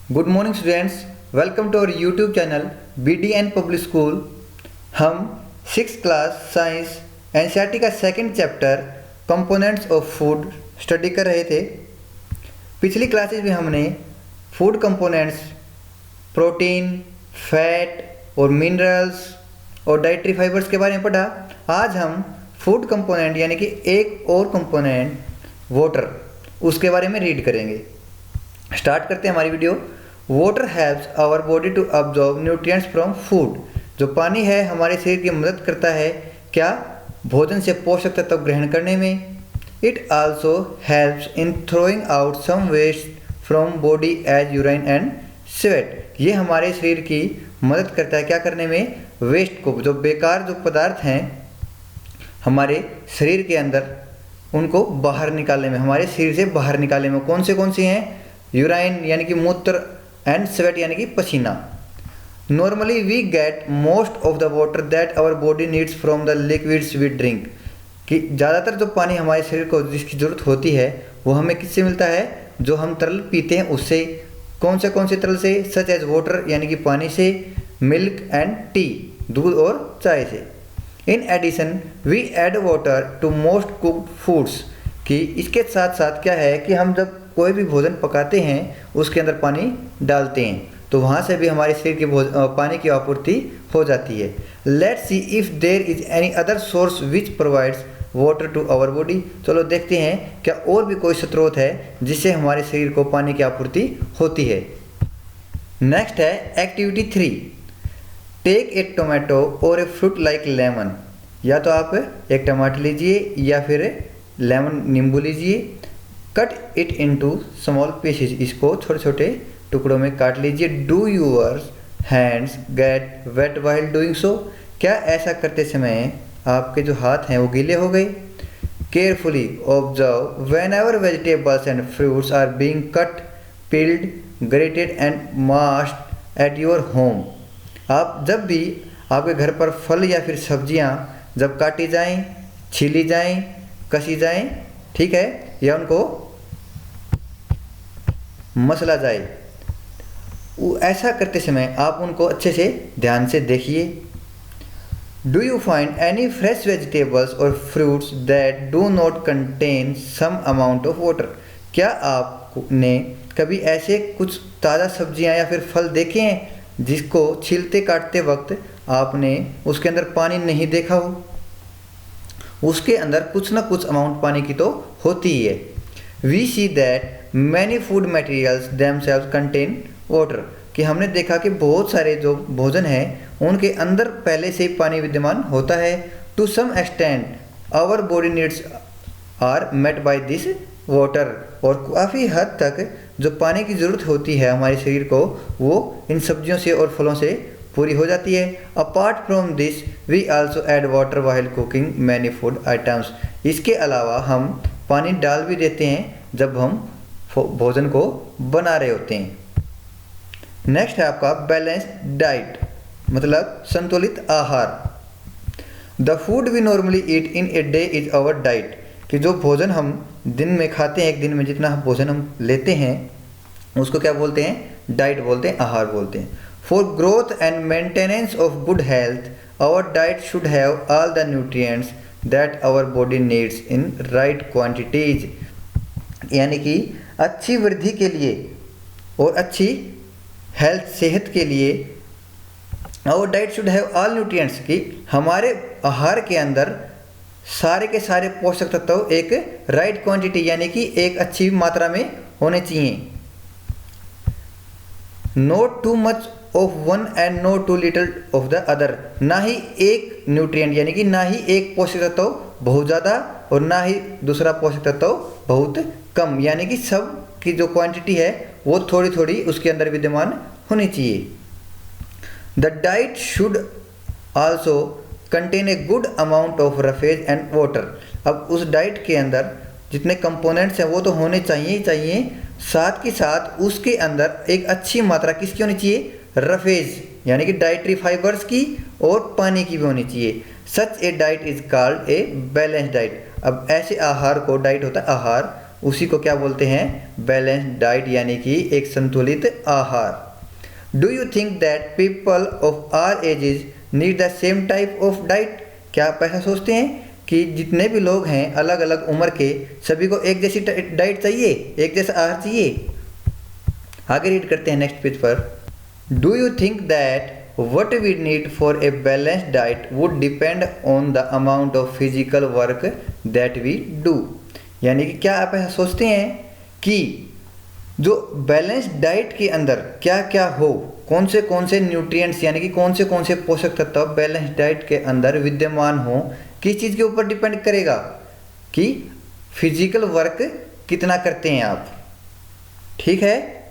Good morning students, welcome to our YouTube channel BDN public school. हम 6th class science NCERT का second chapter components of food study कर रहे थे। पिछली classes में हमने फूड कंपोनेंट्स, प्रोटीन, फैट और मिनरल्स और डाइटरी फाइबर्स के बारे में पढ़ा। आज हम फूड कंपोनेंट यानी कि एक और कंपोनेंट वाटर, उसके बारे में रीड करेंगे। स्टार्ट करते हैं हमारी video. Water helps our body to absorb nutrients from food. जो पानी है हमारे शरीर की मदद करता है क्या, भोजन से पोषक तत्व ग्रहण करने में। It also helps in throwing out some waste from body as urine and sweat. ये हमारे शरीर की मदद करता है क्या करने में, वेस्ट को, जो बेकार जो पदार्थ हैं हमारे शरीर के अंदर, उनको बाहर निकालने में, हमारे शरीर से बाहर निकालने में। कौन सी हैं? यूराइन यानी कि मूत्र एंड स्वेट यानी कि पसीना। Normally we get most of the water that our body needs from the liquids we drink. कि ज़्यादातर जो पानी हमारे शरीर को जिसकी ज़रूरत होती है वो हमें किससे मिलता है, जो हम तरल पीते हैं उससे। कौन से तरल से? सच एज वाटर यानी कि पानी से, मिल्क एंड टी, दूध और चाय से। In addition we add water to most cooked foods. कि इसके साथ साथ क्या है कि हम जब कोई भी भोजन पकाते हैं उसके अंदर पानी डालते हैं तो वहाँ से भी हमारे शरीर के पानी की आपूर्ति हो जाती है। Let's see if there is any other source which provides water to our body. चलो देखते हैं क्या और भी कोई स्रोत है जिससे हमारे शरीर को पानी की आपूर्ति होती है। नेक्स्ट है एक्टिविटी 3। टेक ए टोमेटो और ए फ्रूट लाइक लेमन। या तो आप एक टमाटर लीजिए या फिर लेमन नींबू लीजिए। Cut it into small pieces. इसको छोटे छोटे टुकड़ों में काट लीजिए। Do your hands get wet while doing so. क्या ऐसा करते समय आपके जो हाथ हैं वो गीले हो गए? Carefully observe whenever vegetables and fruits are being cut, peeled, grated and mashed at your home. आप जब भी आपके घर पर फल या फिर सब्जियां जब काटी जाएं, छीली जाएं, कसी जाएं, ठीक है, या उनको मसला जाए, ऐसा करते समय आप उनको अच्छे से ध्यान से देखिए। Do you find any fresh vegetables और fruits that do not contain some amount of water. क्या आपने कभी ऐसे कुछ ताज़ा सब्जियां या फिर फल देखे हैं जिसको छीलते काटते वक्त आपने उसके अंदर पानी नहीं देखा हो? उसके अंदर कुछ ना कुछ अमाउंट पानी की तो होती ही है। We see that many food materials themselves contain water. कि हमने देखा कि बहुत सारे जो भोजन हैं उनके अंदर पहले से ही पानी विद्यमान होता है। To some extent our body needs are met by this water. और काफ़ी हद तक जो पानी की ज़रूरत होती है हमारे शरीर को वो इन सब्जियों से और फलों से पूरी हो जाती है। Apart from this we also add water while cooking many food items. इसके अलावा हम पानी डाल भी देते हैं जब हम भोजन को बना रहे होते हैं। नेक्स्ट है आपका बैलेंस्ड डाइट, मतलब संतुलित आहार। The food we normally eat in a day is our diet. कि जो भोजन हम दिन में खाते हैं, एक दिन में जितना भोजन हम लेते हैं उसको क्या बोलते हैं? डाइट बोलते हैं, आहार बोलते हैं। For growth and maintenance of good health our diet should have all the nutrients that our body needs in right quantities. यानी कि अच्छी वृद्धि के लिए और अच्छी हेल्थ, सेहत के लिए our diet should have all nutrients. कि हमारे आहार के अंदर सारे के सारे पोषक तत्व एक राइट क्वांटिटी यानी कि एक अच्छी मात्रा में होने चाहिए। Not too much of one and not too little of the other. ना ही एक न्यूट्रिएंट यानी कि ना ही एक पोषक तत्व बहुत ज़्यादा और ना ही दूसरा पोषक तत्व बहुत कम। यानी कि सब की जो क्वांटिटी है वो थोड़ी थोड़ी उसके अंदर विद्यमान होनी चाहिए। The diet should also contain a good amount of roughage and water. अब उस डाइट के अंदर जितने कंपोनेंट्स हैं वो तो होने चाहिए ही चाहिए, साथ के साथ उसके अंदर एक अच्छी मात्रा किसकी होनी चाहिए? रफेज यानी कि डाइटरी फाइबर्स की और पानी की भी होनी चाहिए। Such a diet is called a balance diet. अब ऐसे आहार को, डाइट होता है आहार, उसी को क्या बोलते हैं, बैलेंस्ड डाइट, यानी कि एक संतुलित आहार। Do you think that people of our ages need the same type of diet? क्या आप ऐसा सोचते हैं कि जितने भी लोग हैं अलग अलग उम्र के, सभी को एक जैसी डाइट चाहिए, एक जैसा आहार चाहिए? आगे रीड करते हैं नेक्स्ट पेज पर। Do you think that what we need for a balanced diet would depend on the amount of physical work that we do? यानी कि क्या आप ऐसा सोचते हैं कि जो बैलेंस्ड डाइट के अंदर क्या क्या हो, कौन से न्यूट्रिएंट्स यानी कि कौन से पोषक तत्व बैलेंस्ड डाइट के अंदर विद्यमान हो, किस चीज़ के ऊपर डिपेंड करेगा कि फिजिकल वर्क कितना करते हैं आप। ठीक है,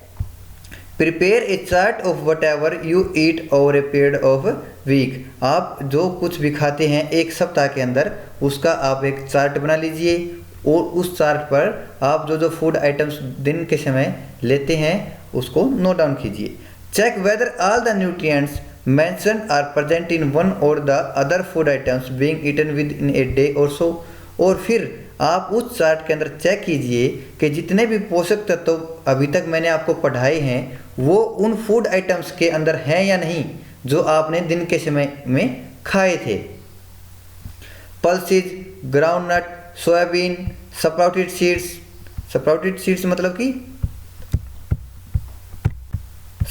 prepare a chart of whatever you eat over a period of week. आप जो कुछ भी खाते हैं एक सप्ताह के अंदर, उसका आप एक चार्ट बना लीजिए और उस चार्ट पर आप जो फूड आइटम्स दिन के समय लेते हैं उसको नोट डाउन कीजिए। Check whether all the nutrients mentioned are present in one or the other food items being eaten within a day or so. और फिर आप उस चार्ट के अंदर चेक कीजिए कि जितने भी पोषक तत्व अभी तक मैंने आपको पढ़ाए हैं वो उन फूड आइटम्स के अंदर हैं या नहीं जो आपने दिन के समय में खाए थे। Pulses, groundnut, soybean, sprouted seeds मतलब कि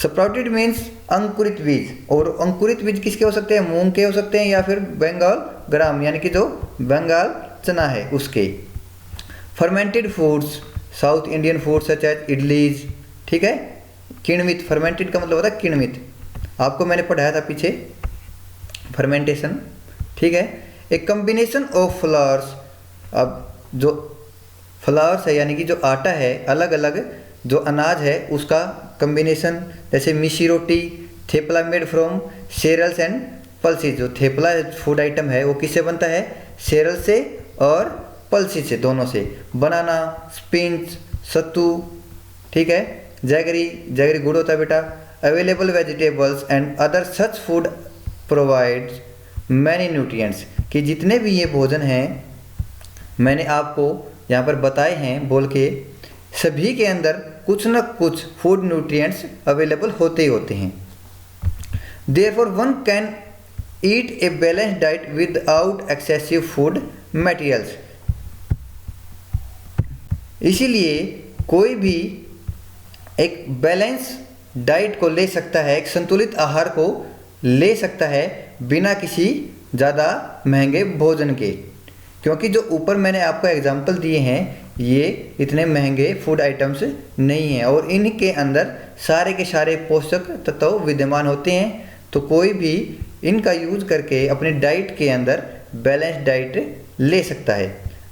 स्प्राउटेड मीन्स अंकुरित बीज, और अंकुरित बीज किसके हो सकते हैं, मूंग के हो सकते हैं या फिर बंगाल ग्राम यानी कि जो बंगाल चना है उसके। Fermented foods, south Indian food such as idlis, ठीक है। किणमित, फर्मेंटेड का मतलब होता है किणमित, आपको मैंने पढ़ाया था पीछे फर्मेंटेशन, ठीक है। एक कम्बिनेशन ऑफ फ्लावर्स, अब जो फ्लावर्स है यानी कि जो आटा है, अलग अलग जो अनाज है उसका कम्बिनेशन, जैसे missi roti, thepla made from cereals and pulses. जो थेपला फूड आइटम है वो किससे बनता है, सेरल से और पल्सेस से, दोनों से। बनाना, स्पिंच, सत्तू, ठीक है। जैगरी गुड़ होता है बेटा। Available vegetables and other such food provides many nutrients, कि जितने भी ये भोजन हैं मैंने आपको यहाँ पर बताए हैं बोल के, सभी के अंदर कुछ न कुछ फूड न्यूट्रिएंट्स अवेलेबल होते ही होते हैं। Therefore one can eat a balanced diet without excessive food materials. इसीलिए कोई भी एक बैलेंस डाइट को ले सकता है, एक संतुलित आहार को ले सकता है बिना किसी ज़्यादा महंगे भोजन के, क्योंकि जो ऊपर मैंने आपको एग्जाम्पल दिए हैं ये इतने महंगे फूड आइटम्स नहीं हैं और इनके अंदर सारे के सारे पोषक तत्व विद्यमान होते हैं। तो कोई भी इनका यूज करके अपने डाइट के अंदर बैलेंस्ड डाइट ले सकता है।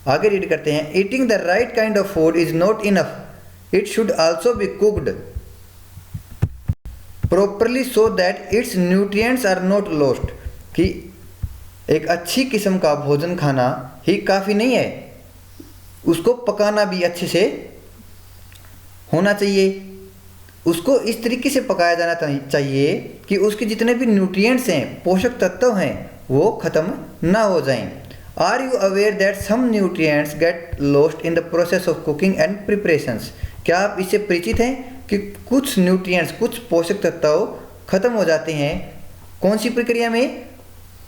आगे रीड करते हैं। Eating the right kind of food is not enough, it should also be cooked properly so that its nutrients are not lost. कि एक अच्छी किस्म का भोजन खाना ही काफ़ी नहीं है, उसको पकाना भी अच्छे से होना चाहिए। उसको इस तरीके से पकाया जाना चाहिए कि उसके जितने भी न्यूट्रिएंट्स हैं, पोषक तत्व हैं, वो ख़त्म ना हो जाएं। Are you aware that some nutrients get lost in the process of cooking and preparations. क्या आप इससे परिचित हैं कि कुछ न्यूट्रिएंट्स, कुछ पोषक तत्व खत्म हो जाते हैं कौन सी प्रक्रिया में,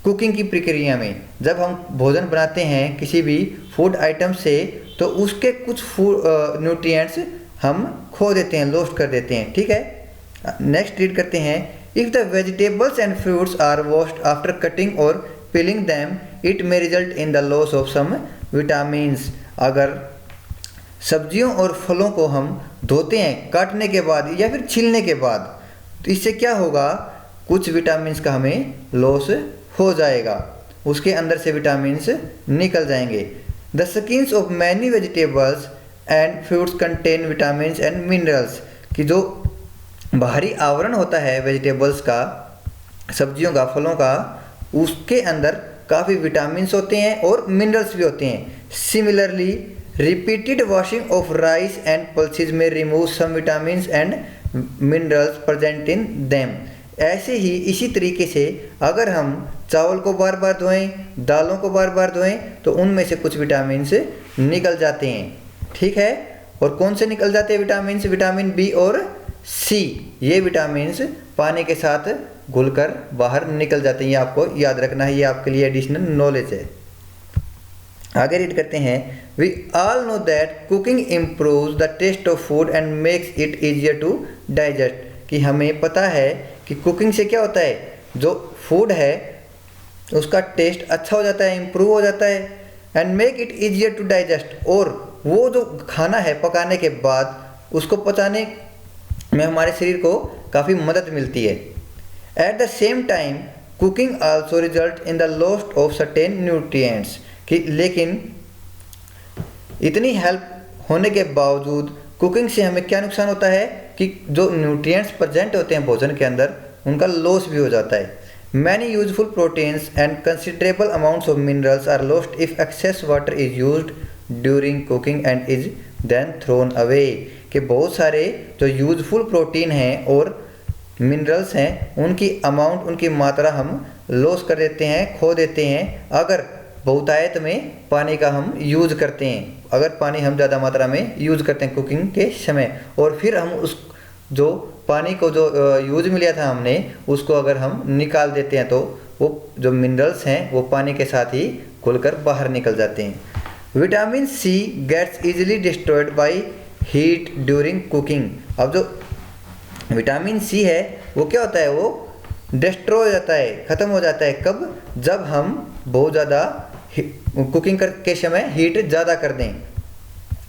कुकिंग की प्रक्रिया में। जब हम भोजन बनाते हैं किसी भी फूड आइटम से तो उसके कुछ न्यूट्रिएंट्स हम खो देते हैं, लॉस्ट कर देते हैं, ठीक है। नेक्स्ट रीड करते हैं। If the vegetables and fruits are washed after cutting or peeling them it may result in the loss of some vitamins. अगर सब्जियों और फलों को हम धोते हैं काटने के बाद या फिर छीलने के बाद, तो इससे क्या होगा, कुछ विटामिन्स का हमें लॉस हो जाएगा, उसके अंदर से विटामिन्स निकल जाएंगे। The skins of many vegetables and fruits contain vitamins and minerals. कि जो बाहरी आवरण होता है वेजिटेबल्स का, सब्जियों का, फलों का, उसके अंदर काफ़ी विटामिन्स होते हैं और मिनरल्स भी होते हैं। Similarly repeated washing of rice and pulses may remove some vitamins and minerals present in them. ऐसे ही इसी तरीके से अगर हम चावल को बार बार धोएं, दालों को बार बार धोएं, तो उनमें से कुछ विटामिन से निकल जाते हैं, ठीक है। और कौन से निकल जाते हैं विटामिन? विटामिन बी और सी, ये विटामिन पानी के साथ घुलकर बाहर निकल जाते हैं। ये आपको याद रखना है, ये आपके लिए एडिशनल नॉलेज है। आगे रीड करते हैं। We all know that cooking improves the taste of food and makes it easier to digest. कि हमें पता है कि कुकिंग से क्या होता है, जो फूड है उसका टेस्ट अच्छा हो जाता है, इम्प्रूव हो जाता है। And make it easier to digest, और वो जो खाना है पकाने के बाद उसको पचाने में हमारे शरीर को काफ़ी मदद मिलती है। At the same time cooking also result in the loss of certain nutrients. कि लेकिन इतनी हेल्प होने के बावजूद कुकिंग से हमें क्या नुकसान होता है कि जो न्यूट्रिएंट्स प्रेजेंट होते हैं भोजन के अंदर उनका लॉस भी हो जाता है। Many useful proteins and considerable amounts of minerals are lost if excess water is used during cooking and is then thrown away. कि बहुत सारे जो यूजफुल प्रोटीन हैं और मिनरल्स हैं उनकी अमाउंट, उनकी मात्रा हम लॉस कर देते हैं, खो देते हैं अगर बहुतायत में पानी का हम यूज़ करते हैं। अगर पानी हम ज़्यादा मात्रा में यूज़ करते हैं कुकिंग के समय, और फिर हम उस जो पानी को जो यूज मिला था हमने उसको अगर हम निकाल देते हैं तो वो जो मिनरल्स हैं वो पानी के साथ ही घुलकर बाहर निकल जाते हैं। Vitamin C gets easily destroyed by heat during cooking. अब जो विटामिन सी है वो क्या होता है, वो डिस्ट्रॉय हो जाता है, ख़त्म हो जाता है। कब? जब हम बहुत ज़्यादा कुकिंग के समय हीट ज़्यादा कर दें,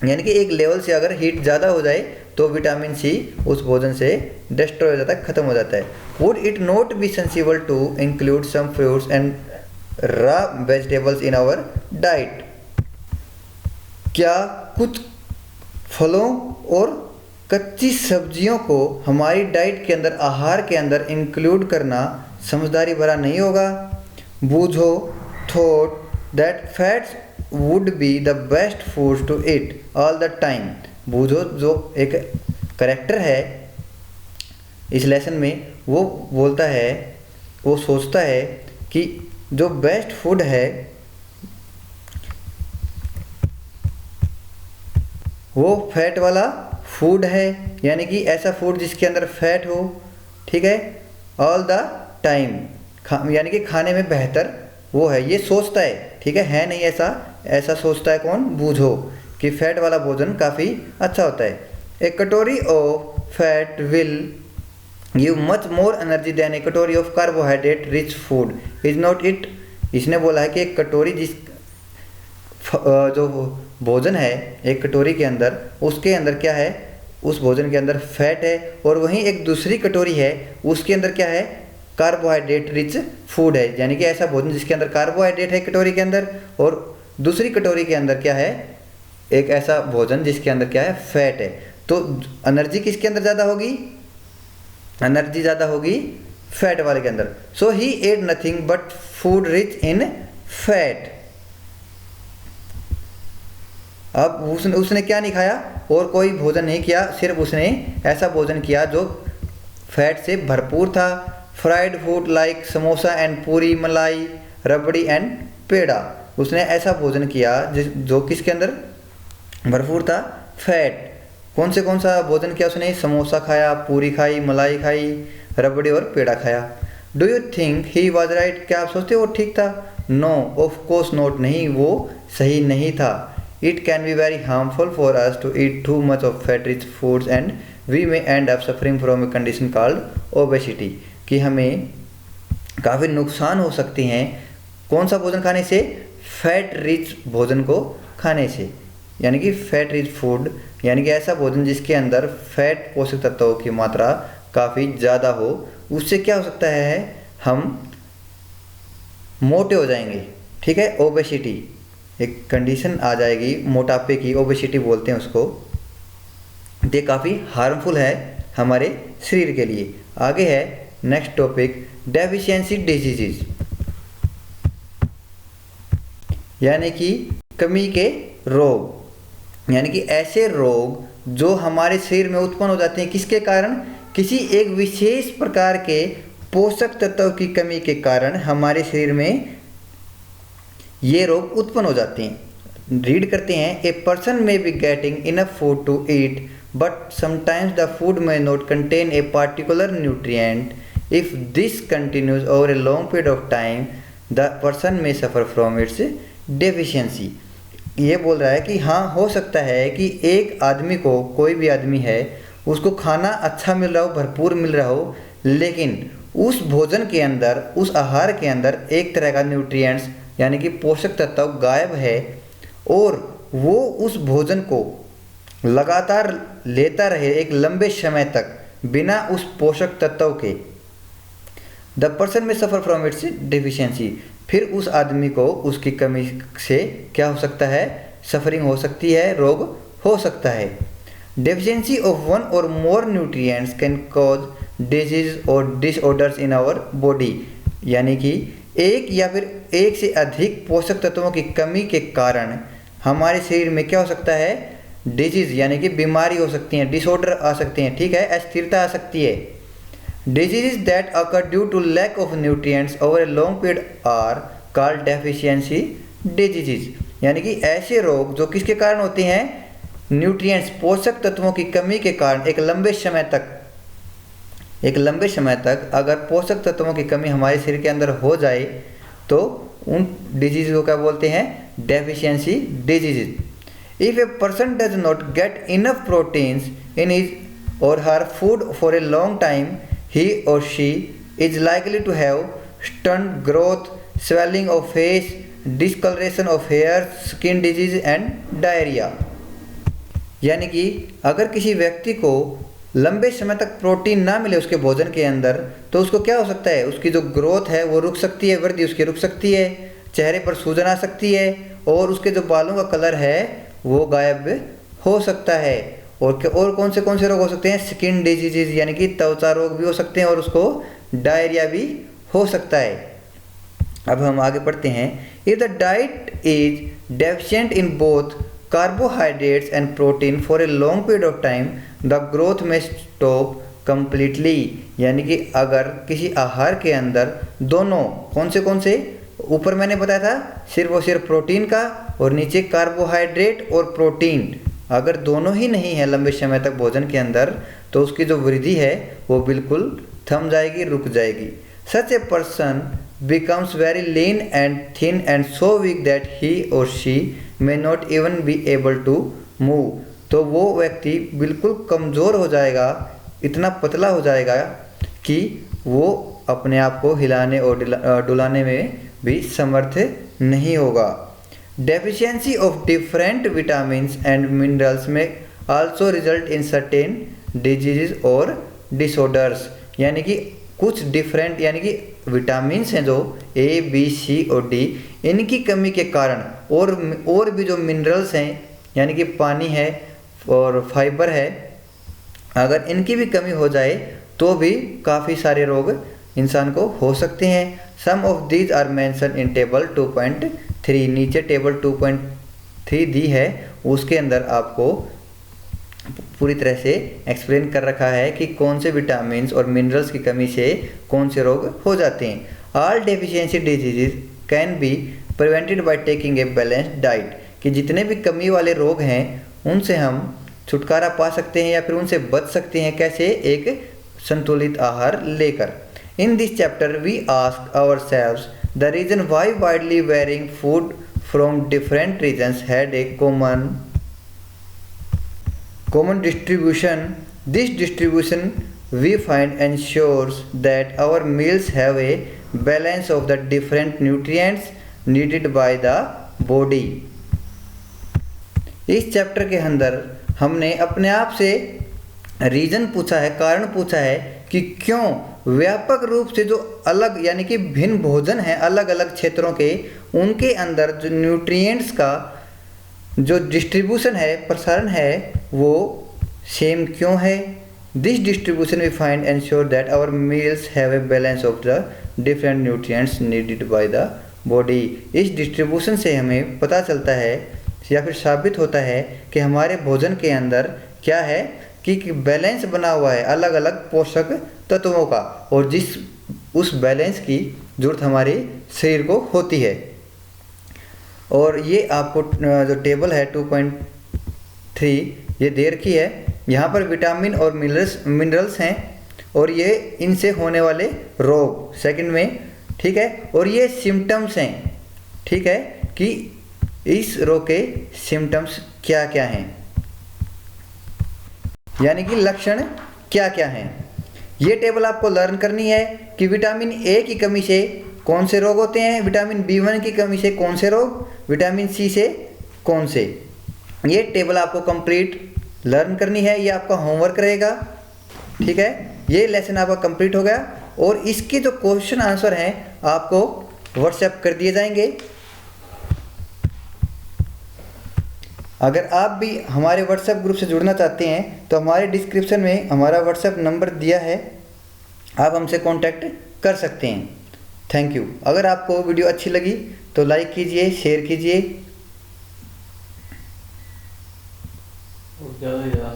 यानी कि एक लेवल से अगर हीट ज़्यादा हो जाए तो विटामिन सी उस भोजन से डिस्ट्रॉय हो जाता है, ख़त्म हो जाता है। Would it not be sensible to include some fruits and raw vegetables in our diet? क्या कुछ फलों और कच्ची सब्जियों को हमारी डाइट के अंदर, आहार के अंदर इंक्लूड करना समझदारी भरा नहीं होगा? Boojho thought that fats would be the best food to eat all the time. Boojho जो एक करेक्टर है इस लेसन में, वो बोलता है, वो सोचता है कि जो बेस्ट फूड है वो फैट वाला फूड है, यानी कि ऐसा फूड जिसके अंदर फैट हो, ठीक है, ऑल द टाइम, यानी कि खाने में बेहतर वो है, ये सोचता है, ठीक है नहीं ऐसा, ऐसा सोचता है कौन? बूझो, कि फैट वाला भोजन काफ़ी अच्छा होता है। A katori of fat will give much more energy than a katori of carbohydrate rich food is not it. इसने बोला है कि एक कटोरी जिस जो भोजन है एक कटोरी के अंदर, उसके अंदर क्या है, उस भोजन के अंदर फैट है, और वहीं एक दूसरी कटोरी है उसके अंदर क्या है, कार्बोहाइड्रेट रिच फूड है, यानी कि ऐसा भोजन जिसके अंदर कार्बोहाइड्रेट है कटोरी के अंदर, और दूसरी कटोरी के अंदर क्या है, एक ऐसा भोजन जिसके अंदर क्या है, फैट है। तो एनर्जी किसके अंदर ज़्यादा होगी? एनर्जी ज़्यादा होगी फैट वाले के अंदर। So he ate nothing but food rich in fat. अब उसने क्या नहीं खाया? और कोई भोजन नहीं किया, सिर्फ उसने ऐसा भोजन किया जो फैट से भरपूर था। Fried food like samosa and पूरी, मलाई, रबड़ी एंड पेड़ा। उसने ऐसा भोजन किया जो किसके अंदर भरपूर था? फैट। कौन सा भोजन किया उसने? समोसा खाया, पूरी खाई, मलाई खाई, रबड़ी और पेड़ा खाया। Do you think he was right? क्या आप सोचते हो वो ठीक था? नो ऑफ कोर्स नॉट, नहीं, वो सही नहीं था। It can be very harmful for us to eat too much of fat-rich foods and we may end up suffering from a condition called obesity। कि हमें काफ़ी नुकसान हो सकते हैं कौन सा भोजन खाने से? फैट रिच भोजन को खाने से, यानी कि फैट रिच फूड, यानी कि ऐसा भोजन जिसके अंदर फैट पोषक तत्वों की मात्रा काफ़ी ज़्यादा हो। उससे क्या हो सकता है? हम मोटे हो जाएंगे, ठीक है, ओबेसिटी, एक कंडीशन आ जाएगी मोटापे की, ओबेसिटी बोलते हैं उसको। ये काफ़ी हार्मफुल है हमारे शरीर के लिए। आगे है नेक्स्ट टॉपिक, डेफिशिएंसी डिजीजेज, यानी कि कमी के रोग, यानी कि ऐसे रोग जो हमारे शरीर में उत्पन्न हो जाते हैं किसके कारण? किसी एक विशेष प्रकार के पोषक तत्व की कमी के कारण हमारे शरीर में ये रोग उत्पन्न हो जाते हैं। रीड करते हैं, a person may be getting enough food to eat but sometimes the food may not contain a particular nutrient. If this continues over a long period of time the person may suffer from its deficiency. ये बोल रहा है कि हाँ, हो सकता है कि एक आदमी को, कोई भी आदमी है, उसको खाना अच्छा मिल रहा हो, भरपूर मिल रहा हो, लेकिन उस भोजन के अंदर, उस आहार के अंदर एक तरह का न्यूट्रिएंट्स यानी कि पोषक तत्व गायब है और वो उस भोजन को लगातार लेता रहे एक लंबे समय तक बिना उस पोषक तत्व के, द पर्सन में सफ़र फ्रॉम इट्स डिफिशियंसी, फिर उस आदमी को उसकी कमी से क्या हो सकता है, सफरिंग हो सकती है, रोग हो सकता है। डेफिशिएंसी ऑफ वन और मोर न्यूट्रिएंट्स कैन कॉज डिजीज और डिसऑर्डर्स इन आवर बॉडी, यानी कि एक या फिर एक से अधिक पोषक तत्वों की कमी के कारण हमारे शरीर में क्या हो सकता है, डिजीज यानी कि बीमारी हो सकती हैं, डिसऑर्डर आ सकते हैं, ठीक है, अस्थिरता आ सकती है। Disease that occur due to lack of nutrients over a long period are called deficiency disease, यानी कि ऐसे रोग जो किसके कारण होते हैं, न्यूट्रिएंट्स पोषक तत्वों की कमी के कारण एक लंबे समय तक अगर पोषक तत्वों की कमी हमारे शरीर के अंदर हो जाए तो उन डिजीज को क्या बोलते हैं, deficiency disease. If a person does not get enough proteins in his or her food for a long time, he or she is likely to have stunt growth, swelling of face, discoloration of hair, skin disease and diarrhea। यानी कि अगर किसी व्यक्ति को लंबे समय तक protein ना मिले उसके भोजन के अंदर तो उसको क्या हो सकता है, उसकी जो ग्रोथ है वो रुक सकती है, वृद्धि उसकी रुक सकती है, चेहरे पर सूजन आ सकती है और उसके जो बालों का कलर है वो गायब हो सकता है। और कौन से रोग हो सकते हैं, स्किन डिजीजेज यानी कि त्वचा रोग भी हो सकते हैं और उसको डायरिया भी हो सकता है। अब हम आगे पढ़ते हैं, if the diet is deficient in both carbohydrates and protein for a long period of time the growth में स्टॉप कंप्लीटली, यानी कि अगर किसी आहार के अंदर दोनों कौन से ऊपर मैंने बताया था सिर्फ और सिर्फ प्रोटीन का और नीचे कार्बोहाइड्रेट और प्रोटीन, अगर दोनों ही नहीं है लंबे समय तक भोजन के अंदर तो उसकी जो वृद्धि है वो बिल्कुल थम जाएगी, रुक जाएगी। Such a person becomes very lean and thin and so weak that he or she may not even be able to move, तो वो व्यक्ति बिल्कुल कमज़ोर हो जाएगा, इतना पतला हो जाएगा कि वो अपने आप को हिलाने और डुलाने में भी समर्थ नहीं होगा। Deficiency of different vitamins and minerals may also result in certain diseases और disorders, यानी कि कुछ डिफरेंट यानी कि विटामिन्स हैं जो A, B, C और D, इनकी कमी के कारण और भी जो मिनरल्स हैं यानी कि पानी है और फाइबर है, अगर इनकी भी कमी हो जाए तो भी काफ़ी सारे रोग इंसान को हो सकते हैं। Some of these are mention in table 2.3, नीचे टेबल 2.3 दी है, उसके अंदर आपको पूरी तरह से एक्सप्लेन कर रखा है कि कौन से विटामिन्स और मिनरल्स की कमी से कौन से रोग हो जाते हैं। All deficiency diseases can be prevented by taking a balanced diet, कि जितने भी कमी वाले रोग हैं उनसे हम छुटकारा पा सकते हैं या फिर उनसे बच सकते हैं, कैसे, एक संतुलित आहार लेकर। In this chapter we ask ourselves the reason why widely varying food from different regions had a common distribution. This distribution we find ensures that our meals have a balance of the different nutrients needed by the body। इस chapter के अंदर हमने अपने आप से reason पूछा है, कारण पूछा है कि क्यों व्यापक रूप से जो अलग यानी कि भिन्न भोजन है अलग अलग क्षेत्रों के, उनके अंदर जो न्यूट्रिएंट्स का जो डिस्ट्रीब्यूशन है, प्रसारण है, वो सेम क्यों है। This distribution we find ensure that our meals have a balance of the different nutrients needed by the body. इस डिस्ट्रीब्यूशन से हमें पता चलता है या फिर साबित होता है कि हमारे भोजन के अंदर क्या है कि बैलेंस बना हुआ है अलग अलग पोषक तत्वों का, और उस बैलेंस की जरूरत हमारे शरीर को होती है। और ये आपको जो टेबल है 2.3 ये दे रखी है। यहाँ पर विटामिन और मिनरल्स हैं और ये इनसे होने वाले रोग सेकंड में, ठीक है। और ये सिम्टम्स हैं, ठीक है, कि इस रोग के सिम्टम्स क्या क्या हैं, यानी कि लक्षण क्या क्या हैं। ये टेबल आपको लर्न करनी है कि विटामिन ए की कमी से कौन से रोग होते हैं, विटामिन B1 की कमी से कौन से रोग, विटामिन C से कौन से। ये टेबल आपको कंप्लीट लर्न करनी है, ये आपका होमवर्क रहेगा, ठीक है। ये लेसन आपका कंप्लीट हो गया और इसके जो क्वेश्चन आंसर हैं आपको व्हाट्सएप कर दिए जाएंगे। अगर आप भी हमारे व्हाट्सएप ग्रुप से जुड़ना चाहते हैं तो हमारे डिस्क्रिप्शन में हमारा व्हाट्सएप नंबर दिया है, आप हमसे कांटेक्ट कर सकते हैं। Thank you. अगर आपको वीडियो अच्छी लगी तो लाइक कीजिए, शेयर कीजिए।